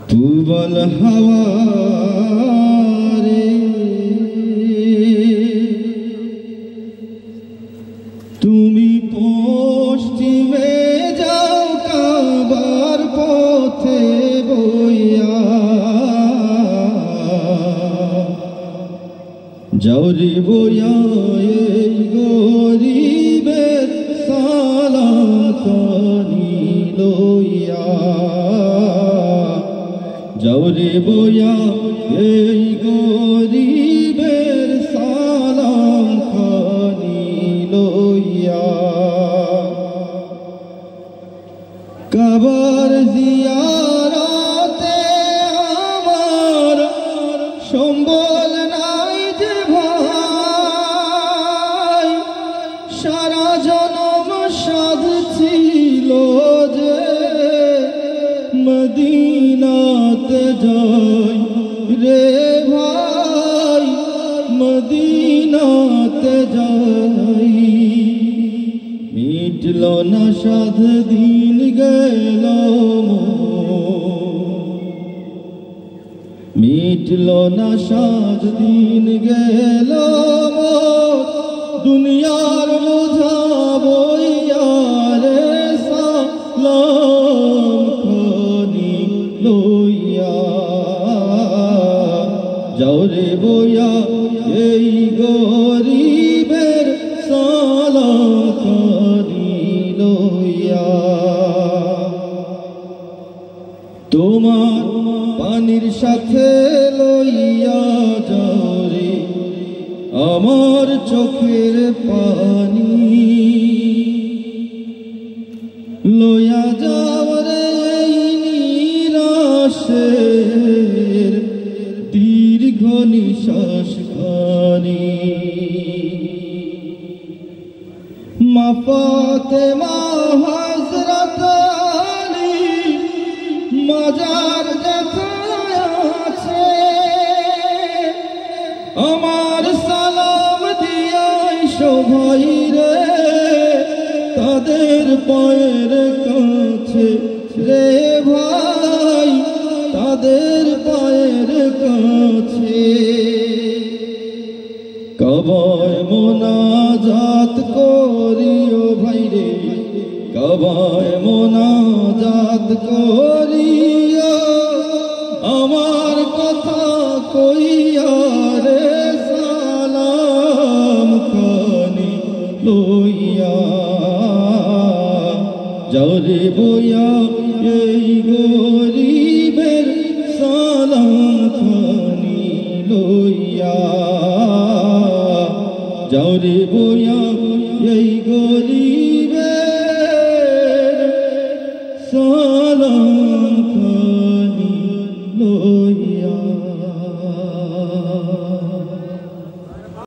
तू बल हवा रे तुमी पश्चिमे जाओ काबार पथे बइया जाओ रे बइया এই গরিবের সালাম কানি লইয়া যাও রে বইয়া এই গরিবের সালাম খানি লইয়া কাবার জিয়ারতে আমার সম্বল নাই যে ভাই সারা জনম সাধ ছিল যে মদিনাতে যাই রে ভাই মদিনাতে যাই মিটল না সাধ দিন গেল মিটল না সাধ দিন গেল দুনিয়ার বোঝা বইয়া রে সালাম খানি লইয়া যাও রে বইয়া এই গরিবের সালাম খানি লইয়া তোমার পানির সাথে লইয়া যাও রে আমার চোখের পানি লইয়া যাও রে নিরাশের দীর্ঘ নিশ্বাস খানি মা ফাতেমা হযরত আলী মাজার যেখানে আছে আমার সালাম দিয়াই সবাই রে তাদের পায়ের কাছে রে ভাই তাদের পায়ের কাছে কবায় মোনাজাত করিও ভাই রে কবায় মোনাজাত করিও আমার কথা কইয়া রে সালাম খানি লইয়া যাও রে বইয়া এই গরিবের সালাম খানি লইয়া যাও রে বইয়া এই গরিব